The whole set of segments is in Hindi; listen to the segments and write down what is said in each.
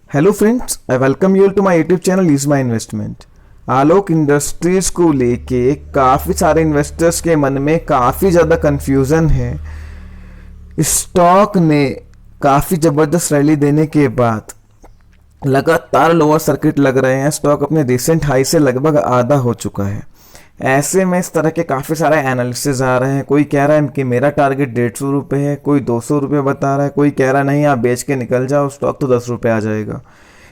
Hello friends, I welcome you to my YouTube channel is my investment. Alok industries को लेके काफ़ी सारे इन्वेस्टर्स के मन में काफ़ी ज़्यादा कंफ्यूजन है। स्टॉक ने काफ़ी ज़बरदस्त रैली देने के बाद लगातार लोअर सर्किट लग रहे हैं। स्टॉक अपने रिसेंट हाई से लगभग आधा हो चुका है। ऐसे में इस तरह के काफ़ी सारे एनालिसिस आ रहे हैं। कोई कह रहा है कि मेरा टारगेट 150 रुपये है, कोई 200 रुपये बता रहा है, कोई कह रहा है नहीं आप बेच के निकल जाओ, स्टॉक तो 10 रुपये आ जाएगा।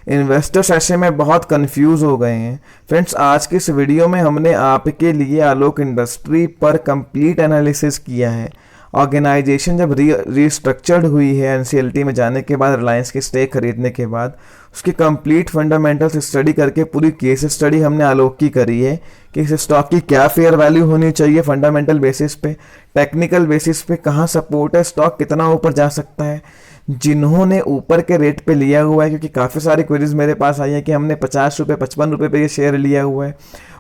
इन्वेस्टर्स ऐसे में बहुत कंफ्यूज हो गए हैं। फ्रेंड्स, आज की इस वीडियो में हमने आपके लिए आलोक इंडस्ट्री पर कंप्लीट एनालिसिस किया है। ऑर्गेनाइजेशन जब रीस्ट्रक्चर्ड हुई है एनसीएलटी में जाने के बाद, रिलायंस की स्टेक खरीदने के बाद, उसकी कंप्लीट फंडामेंटल्स स्टडी करके पूरी केस स्टडी हमने आलोक की करी है कि इस स्टॉक की क्या फेयर वैल्यू होनी चाहिए फंडामेंटल बेसिस पे, टेक्निकल बेसिस पे कहाँ सपोर्ट है, स्टॉक कितना ऊपर जा सकता है। जिन्होंने ऊपर के रेट पे लिया हुआ है, क्योंकि काफ़ी सारी क्वेरीज मेरे पास आई है कि हमने 50 रुपये 55 रुपये पे ये शेयर लिया हुआ है,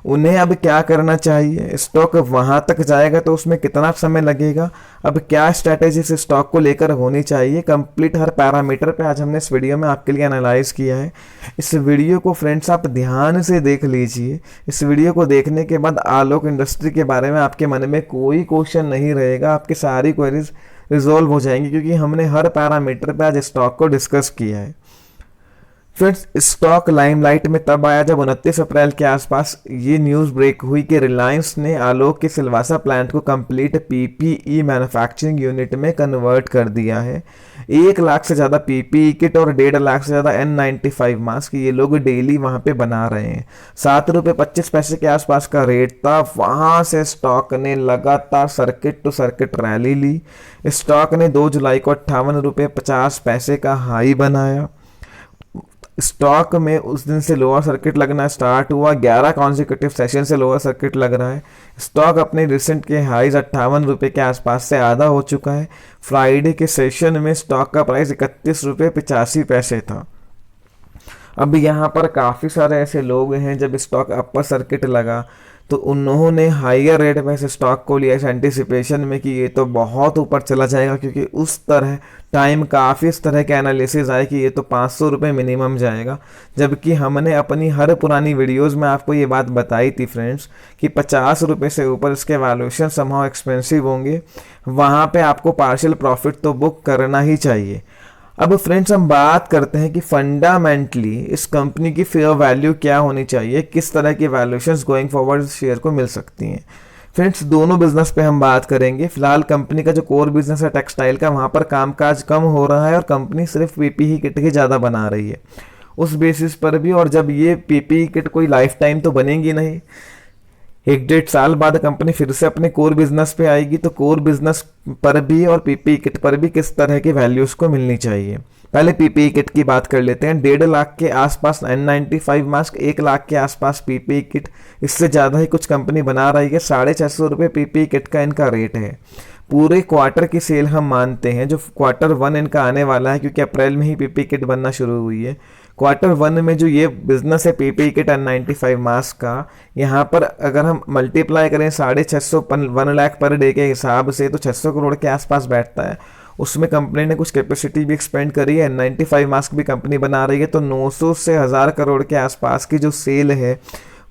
उन्हें अब क्या करना चाहिए, स्टॉक वहाँ तक जाएगा तो उसमें कितना समय लगेगा, अब क्या स्ट्रैटेजी से स्टॉक को लेकर होनी चाहिए, कंप्लीट हर पैरामीटर पे आज हमने इस वीडियो में आपके लिए एनालाइज किया है। इस वीडियो को फ्रेंड्स आप ध्यान से देख लीजिए। इस वीडियो को देखने के बाद आलोक इंडस्ट्री के बारे में आपके मन में कोई क्वेश्चन नहीं रहेगा, आपकी सारी क्वेरीज रिजॉल्व हो जाएंगी, क्योंकि हमने हर पैरामीटर पे आज स्टॉक को डिस्कस किया है। फ्रेंड्स, स्टॉक लाइमलाइट में तब आया जब 29 अप्रैल के आसपास ये न्यूज़ ब्रेक हुई कि रिलायंस ने आलोक के सिलवासा प्लांट को कंप्लीट पीपीई मैन्युफैक्चरिंग यूनिट में कन्वर्ट कर दिया है। 1 लाख से ज़्यादा पीपीई किट और 1.5 लाख से ज़्यादा N95 मास्क ये लोग डेली वहाँ पे बना रहे हैं। 7 रुपये 25 पैसे के आसपास का रेट था। वहाँ से स्टॉक ने लगातार सर्किट टू सर्किट रैली ली। स्टॉक ने 2 जुलाई को 58 रुपये 50 पैसे का हाई बनाया। स्टॉक में उस दिन से लोअर सर्किट लगना स्टार्ट हुआ। 11 कॉन्जिक्यूटिव सेशन से लोअर सर्किट लग रहा है। स्टॉक अपने रिसेंट के हाईज 58 रुपये के आसपास से आधा हो चुका है। फ्राइडे के सेशन में स्टॉक का प्राइस 31 रुपये 85 पैसे था। अब यहाँ पर काफ़ी सारे ऐसे लोग हैं, जब स्टॉक अपर सर्किट लगा तो उन्होंने हायर रेट में से स्टॉक को लिया इस एंटिसिपेशन में कि ये तो बहुत ऊपर चला जाएगा, क्योंकि उस तरह टाइम काफ़ी इस तरह के एनालिसिस आए कि ये तो 500 रुपये मिनिमम जाएगा। जबकि हमने अपनी हर पुरानी वीडियोस में आपको ये बात बताई थी फ्रेंड्स कि 50 रुपये से ऊपर इसके वैल्यूएशन समहाउ एक्सपेंसिव होंगे, वहाँ पे आपको पार्शियल प्रॉफिट तो बुक करना ही चाहिए। अब फ्रेंड्स, हम बात करते हैं कि फंडामेंटली इस कंपनी की फेयर वैल्यू क्या होनी चाहिए, किस तरह की वैल्यूएशंस गोइंग फॉरवर्ड शेयर को मिल सकती हैं। फ्रेंड्स, दोनों बिजनेस पे हम बात करेंगे। फिलहाल कंपनी का जो कोर बिजनेस है टेक्सटाइल का, वहाँ पर कामकाज कम हो रहा है और कंपनी सिर्फ पीपीई किट ही ज़्यादा बना रही है उस बेसिस पर भी। और जब ये पीपीई किट कोई लाइफ टाइम तो बनेगी नहीं, 1-1.5 साल बाद कंपनी फिर से अपने कोर बिजनेस पे आएगी, तो कोर बिजनेस पर भी और पीपीई किट पर भी किस तरह की वैल्यूज को मिलनी चाहिए। पहले पीपीई किट की बात कर लेते हैं। 1.5 लाख के आसपास N95 मास्क, 1 लाख के आसपास पीपीई किट, इससे ज़्यादा ही कुछ कंपनी बना रही है। 650 रुपये पीपीई किट का इनका रेट है। पूरे क्वार्टर की सेल हम मानते हैं, जो Q1 इनका आने वाला है, क्योंकि अप्रैल में ही पीपीई किट बनना शुरू हुई है। Q1 में जो ये बिजनेस है पीपीई किट N95 मास्क का, यहाँ पर अगर हम मल्टीप्लाई करें 650 1 लाख पर डे के हिसाब से, तो 600 करोड़ के आसपास बैठता है। उसमें कंपनी ने कुछ कैपेसिटी भी एक्सपेंड करी है। N95 मास्क भी कंपनी बना रही है, तो 900 से 1000 करोड़ के आसपास की जो सेल है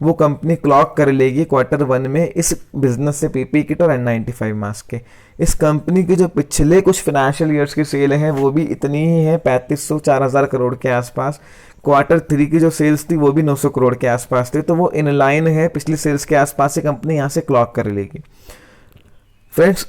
वो कंपनी क्लॉक कर लेगी Q1 में इस बिजनेस से, पीपीई किट और N95 मास्क के। इस कंपनी की जो पिछले कुछ फाइनेंशियल ईयर्स की सेल है वो भी इतनी ही है, 3500 4000 करोड़ के आसपास। Q3 की जो सेल्स थी वो भी 900 करोड़ के आसपास थी, तो वो इन लाइन है पिछली सेल्स के आसपास से कंपनी यहाँ से क्लॉक कर लेगी। फ्रेंड्स,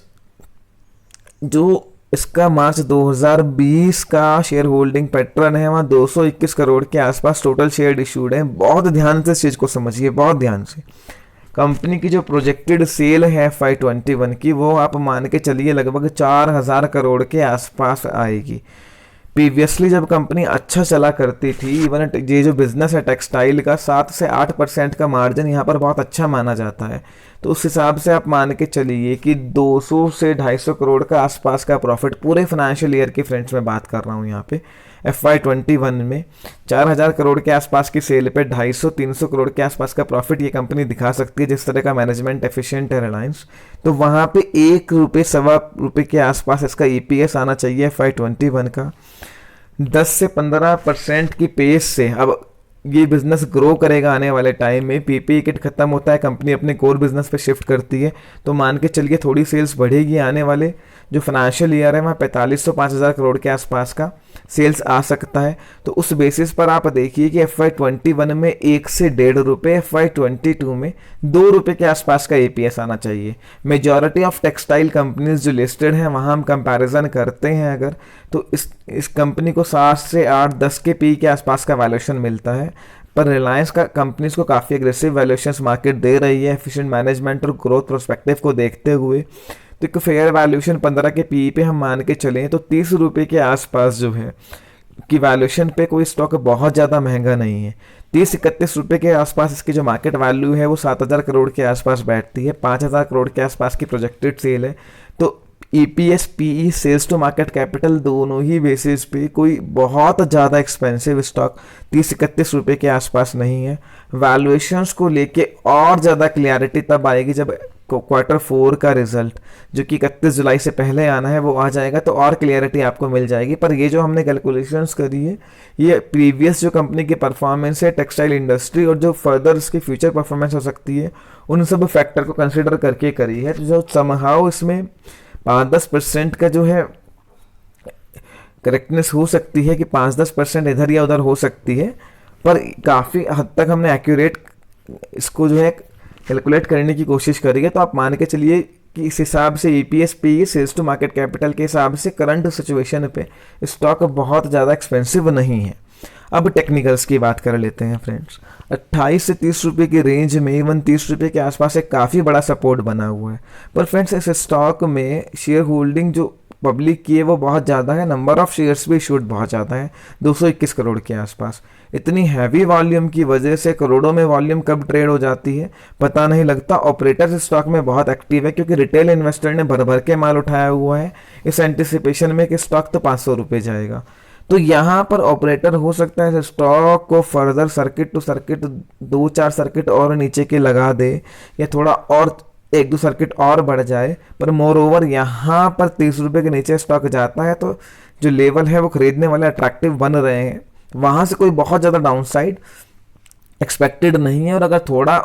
जो इसका मार्च 2020 का शेयर होल्डिंग पैटर्न है, वहाँ 221 करोड़ के आसपास टोटल शेयर इशूड है। बहुत ध्यान से इस चीज़ को समझिए, बहुत ध्यान से। कंपनी की जो प्रोजेक्टेड सेल है FY21 की, वो आप मान के चलिए लगभग 4000 करोड़ के आसपास आएगी। प्रीवियसली जब कंपनी अच्छा चला करती थी, इवन ये जो बिजनेस है टेक्सटाइल का, 7 से 8% का मार्जिन यहाँ पर बहुत अच्छा माना जाता है। तो उस हिसाब से आप मान के चलिए कि 200 से 250 करोड़ का आसपास का प्रॉफिट पूरे फाइनेंशियल ईयर की फ्रेंड्स में बात कर रहा हूँ यहाँ पे। FY21 में 4000 करोड़ के आसपास की सेल पे 250-300 करोड़ के आसपास का प्रॉफिट ये कंपनी दिखा सकती है, जिस तरह का मैनेजमेंट एफिशिएंट है रिलायंस। तो वहाँ पे 1 रुपये 1.25 रुपये के आसपास इसका EPS आना चाहिए FY21 का। 10 से 15% की पेस से अब ये बिजनेस ग्रो करेगा आने वाले टाइम में। पीपीई किट खत्म होता है, कंपनी अपने कोर बिजनेस पे शिफ्ट करती है, तो मान के चलिए थोड़ी सेल्स बढ़ेगी। आने वाले जो फाइनेंशियल ईयर है वहाँ 4500 5000 करोड़ के आसपास का सेल्स आ सकता है। तो उस बेसिस पर आप देखिए कि FY21 में 1 से 1.5 रुपये, FY22 में 2 रुपये के आसपास का EPS आना चाहिए। मेजॉरिटी ऑफ टेक्सटाइल कंपनीज जो लिस्टेड हैं वहाँ हम कंपैरिजन करते हैं अगर, तो इस कंपनी को 7 से 8-10 के पी के आसपास का वैल्यूएशन मिलता है। पर रिलायंस का कंपनीज को काफ़ी एग्रेसिव वैल्यूएशंस मार्केट दे रही है एफिशिएंट मैनेजमेंट और ग्रोथ प्रोस्पेक्टिव को देखते हुए। तो एक फेयर वैल्यूएशन 15 के पी पे हम मान के चलें तो 30 रुपये के आसपास जो है कि वैल्यूएशन पे कोई स्टॉक बहुत ज़्यादा महंगा नहीं है। 30-31 रुपये के आसपास इसकी जो मार्केट वैल्यू है वो 7000 करोड़ के आसपास बैठती है, 5000 करोड़ के आसपास की प्रोजेक्टेड सेल है। तो EPS PE sales to market capital दोनों ही बेसिस पे कोई बहुत ज़्यादा एक्सपेंसिव स्टॉक 30-31 रुपये के आसपास नहीं है। वैल्यूएशंस को लेके और ज़्यादा क्लियरिटी तब आएगी जब Q4 का रिजल्ट जो कि 31 जुलाई से पहले आना है वो आ जाएगा, तो और क्लियरिटी आपको मिल जाएगी। पर ये जो हमने कैलकुलेशंस करी है ये प्रीवियस जो कंपनी की परफॉर्मेंस है टेक्सटाइल इंडस्ट्री और जो फर्दर इसकी फ्यूचर परफॉर्मेंस हो सकती है उन सब फैक्टर को कंसिडर करके करी है। तो जो समहाउ इसमें 5-10% का जो है करेक्टनेस हो सकती है कि 5-10% इधर या उधर हो सकती है, पर काफ़ी हद तक हमने एक्यूरेट इसको जो है कैलकुलेट करने की कोशिश करी है। तो आप मान के चलिए कि इस हिसाब से EPS PE sales to market capital के हिसाब से करंट सिचुएशन पे स्टॉक बहुत ज़्यादा एक्सपेंसिव नहीं है। अब टेक्निकल्स की बात कर लेते हैं फ्रेंड्स। 28 से 30 रुपये की रेंज में इवन 30 रुपये के आसपास एक काफ़ी बड़ा सपोर्ट बना हुआ है। पर फ्रेंड्स इस स्टॉक में शेयर होल्डिंग जो पब्लिक की है वो बहुत ज़्यादा है, नंबर ऑफ शेयर्स भी इशूड बहुत ज़्यादा है, 221 करोड़ के आसपास। इतनी हैवी वॉल्यूम की वजह से करोड़ों में वॉल्यूम कब ट्रेड हो जाती है पता नहीं लगता। ऑपरेटर्स स्टॉक में बहुत एक्टिव है क्योंकि रिटेल इन्वेस्टर ने भर भर के माल उठाया हुआ है इस एंटिसिपेशन में कि स्टॉक तो 500 रुपये जाएगा। तो यहाँ पर ऑपरेटर हो सकता है स्टॉक को further circuit to circuit 2-4 circuit और नीचे के लगा दे या थोड़ा और 1-2 सर्किट और बढ़ जाए। पर मोर ओवर यहाँ पर 30 रुपये के नीचे स्टॉक जाता है तो जो लेवल है वो खरीदने वाले अट्रैक्टिव बन रहे हैं, वहाँ से कोई बहुत ज़्यादा डाउनसाइड एक्सपेक्टेड नहीं है। और अगर थोड़ा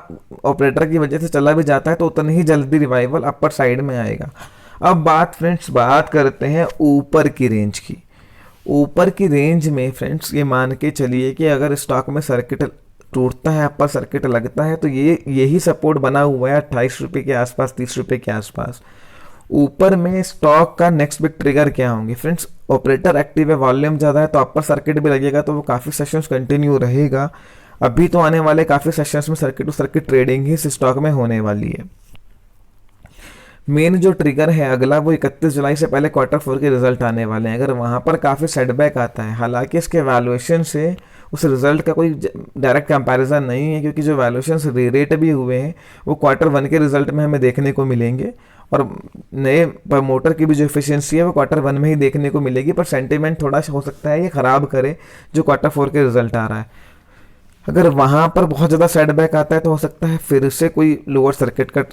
ऑपरेटर की वजह से चला भी जाता है तो उतनी ही जल्दी रिवाइवल अपर साइड में आएगा। अब बात करते हैं ऊपर की रेंज की। ऊपर की रेंज में फ्रेंड्स ये मान के चलिए कि अगर स्टॉक में सर्किट टूटता है, अपर सर्किट लगता है, तो यही सपोर्ट बना हुआ है 28 रुपये के आसपास, 30 रुपये के आसपास। ऊपर में स्टॉक का नेक्स्ट बिग ट्रिगर क्या होंगे फ्रेंड्स? ऑपरेटर एक्टिव है, वॉल्यूम ज़्यादा है, तो अपर सर्किट भी लगेगा, तो वो काफ़ी सेशंस कंटिन्यू रहेगा। अभी तो आने वाले काफ़ी सेशंस में सर्किट टू सर्किट ट्रेडिंग ही इस स्टॉक में होने वाली है। मेन जो ट्रिगर है अगला वो 31 जुलाई से पहले Q4 के रिजल्ट आने वाले हैं। अगर वहाँ पर काफ़ी सेटबैक आता है, हालांकि इसके वैल्यूएशन से उस रिजल्ट का कोई डायरेक्ट कंपैरिजन नहीं है क्योंकि जो वैल्यूएशन रेट भी हुए हैं वो Q1 के रिजल्ट में हमें देखने को मिलेंगे और नए प्रमोटर की भी जो एफिशिएंसी है वो Q1 में ही देखने को मिलेगी। पर सेंटीमेंट थोड़ा हो सकता है ये ख़राब करे जो Q4 के रिजल्ट आ रहा है। अगर वहाँ पर बहुत ज़्यादा सेटबैक आता है तो हो सकता है फिर से कोई लोअर सर्किट का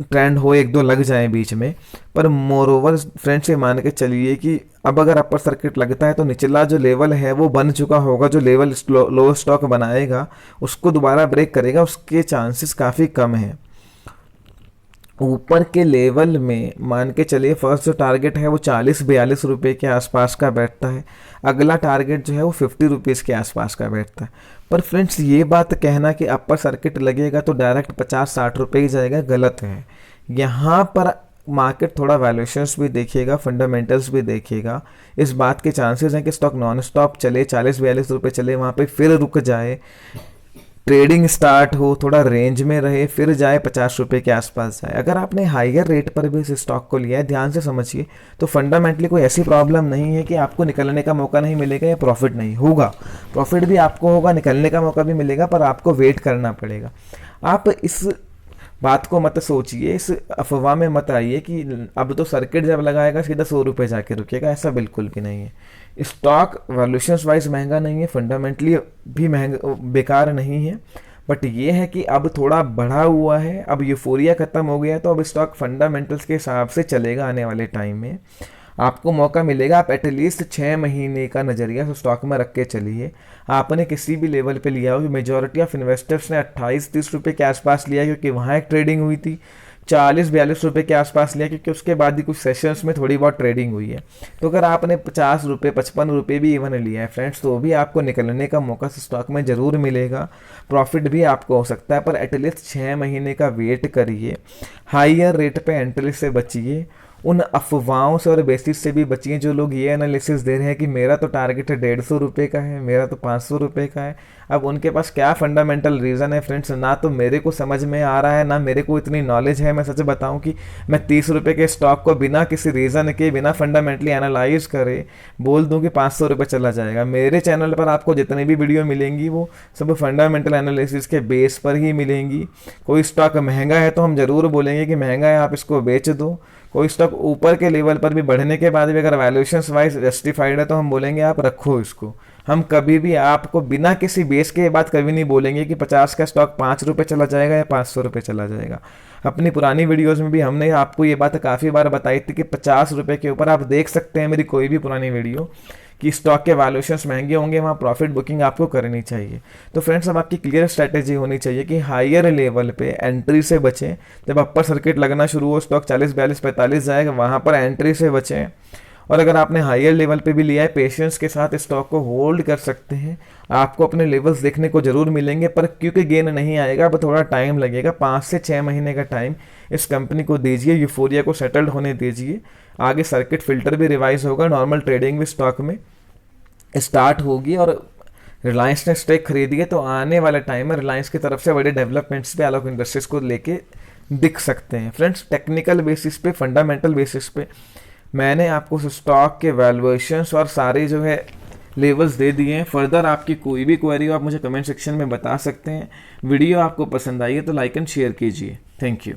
ट्रेंड हो, 1-2 लग जाए बीच में। पर मोर ओवर फ्रेंड्स ये मान के चलिए कि अब अगर अपर सर्किट लगता है तो निचला जो लेवल है वो बन चुका होगा, जो लेवल लो स्टॉक बनाएगा उसको दोबारा ब्रेक करेगा, उसके चांसेस काफ़ी कम हैं। ऊपर के लेवल में मान के चलिए फर्स्ट जो टारगेट है वो 40-42 रुपये के आसपास का बैठता है, अगला टारगेट जो है वो 50 रुपीज़ के आसपास का बैठता है। पर फ्रेंड्स ये बात कहना कि अपर सर्किट लगेगा तो डायरेक्ट 50-60 रुपये ही जाएगा, गलत है। यहाँ पर मार्केट थोड़ा वैल्यूएशंस भी देखेगा, फंडामेंटल्स भी देखेगा। इस बात के चांसेस हैं कि स्टॉक नॉन स्टॉप चले, 40-42 रुपये चले, वहाँ पे फिर रुक जाए, ट्रेडिंग स्टार्ट हो, थोड़ा रेंज में रहे, फिर जाए 50 रुपये के आसपास जाए। अगर आपने हाइयर रेट पर भी इस स्टॉक को लिया है, ध्यान से समझिए, तो फंडामेंटली कोई ऐसी प्रॉब्लम नहीं है कि आपको निकलने का मौका नहीं मिलेगा या प्रॉफिट नहीं होगा। प्रॉफिट भी आपको होगा, निकलने का मौका भी मिलेगा, पर आपको वेट करना पड़ेगा। आप इस बात को मत सोचिए, इस अफवाह में मत आइए कि अब तो सर्किट जब लगाएगा सीधा 100 रुपये जाके रुकेगा, ऐसा बिल्कुल भी नहीं है। स्टॉक वैल्यूएशंस वाइज महंगा नहीं है, फंडामेंटली भी महंगा बेकार नहीं है, बट ये है कि अब थोड़ा बढ़ा हुआ है, अब यूफोरिया ख़त्म हो गया, तो अब स्टॉक फंडामेंटल्स के हिसाब से चलेगा आने वाले टाइम में। आपको मौका मिलेगा, आप एटलीस्ट 6 महीने का नज़रिया स्टॉक में रख के चलिए। आपने किसी भी लेवल पे लिया हो, मेजॉरिटी ऑफ इन्वेस्टर्स ने 28-30 रुपये के आसपास लिया, क्योंकि वहाँ एक ट्रेडिंग हुई थी। 40-42 रुपये के आसपास लिया, क्योंकि उसके बाद ही कुछ सेशंस में थोड़ी बहुत ट्रेडिंग हुई है। तो अगर आपने 50 रुपये 55 रुपये भी इवन लिया है फ्रेंड्स, तो भी आपको निकलने का मौका स्टॉक में ज़रूर मिलेगा, प्रॉफिट भी आपको हो सकता है, पर एटलीस्ट 6 महीने का वेट करिए। हाइयर रेट पे एंट्री से बचिए, उन अफवाहों से और बेसिस से भी बचिए जो लोग ये एनालिसिस दे रहे हैं कि मेरा तो टारगेट 150 रुपये का है, मेरा तो 500 रुपये का है। अब उनके पास क्या फंडामेंटल रीज़न है फ्रेंड्स, ना तो मेरे को समझ में आ रहा है, ना मेरे को इतनी नॉलेज है। मैं सच बताऊं कि मैं 30 रुपये के स्टॉक को बिना किसी रीज़न के, बिना फंडामेंटली एनालाइज करे बोल दूं कि 500 रुपये चला जाएगा। मेरे चैनल पर आपको जितनी भी वीडियो मिलेंगी वो सब फंडामेंटल एनालिसिस के बेस पर ही मिलेंगी। कोई स्टॉक महंगा है तो हम ज़रूर बोलेंगे कि महंगा है, आप इसको बेच दो। कोई स्टॉक ऊपर के लेवल पर भी बढ़ने के बाद भी अगर वैल्यूएशंस वाइज जस्टिफाइड है तो हम बोलेंगे आप रखो इसको। हम कभी भी आपको बिना किसी बेस के बात कभी नहीं बोलेंगे कि 50 का स्टॉक 5 रुपये चला जाएगा या 500 रुपये चला जाएगा। अपनी पुरानी वीडियोस में भी हमने आपको ये बात काफ़ी बार बताई थी कि 50 रुपये के ऊपर आप देख सकते हैं मेरी कोई भी पुरानी वीडियो कि स्टॉक के वैल्यूएशंस महंगे होंगे, वहाँ प्रॉफिट बुकिंग आपको करनी चाहिए। तो फ्रेंड्स, अब आपकी क्लियर स्ट्रैटेजी होनी चाहिए कि हायर लेवल पे एंट्री से बचें। जब अपर सर्किट लगना शुरू हो, स्टॉक 40, 42, 45 जाएगा, वहाँ पर एंट्री से बचें। और अगर आपने हायर लेवल पे भी लिया है, पेशेंस के साथ स्टॉक को होल्ड कर सकते हैं। आपको अपने लेवल्स देखने को जरूर मिलेंगे, पर क्योंकि गेन नहीं आएगा, अब थोड़ा टाइम लगेगा। 5 से 6 महीने का टाइम इस कंपनी को दीजिए, यूफोरिया को सेटल्ड होने दीजिए। आगे सर्किट फिल्टर भी रिवाइज होगा, नॉर्मल ट्रेडिंग भी स्टॉक में स्टार्ट होगी। और रिलायंस ने स्टेक खरीदी है, तो आने वाले टाइम में रिलायंस की तरफ से बड़े डेवलपमेंट्स भी आलोक इंडस्ट्रीज को लेके दिख सकते हैं। फ्रेंड्स, टेक्निकल बेसिस पे, फंडामेंटल बेसिस पे मैंने आपको स्टॉक के वैल्यूएशंस और सारे जो है लेवल्स दे दिए हैं। फर्दर आपकी कोई भी क्वेरी हो आप मुझे कमेंट सेक्शन में बता सकते हैं। वीडियो आपको पसंद आई है तो लाइक एंड शेयर कीजिए। Thank you.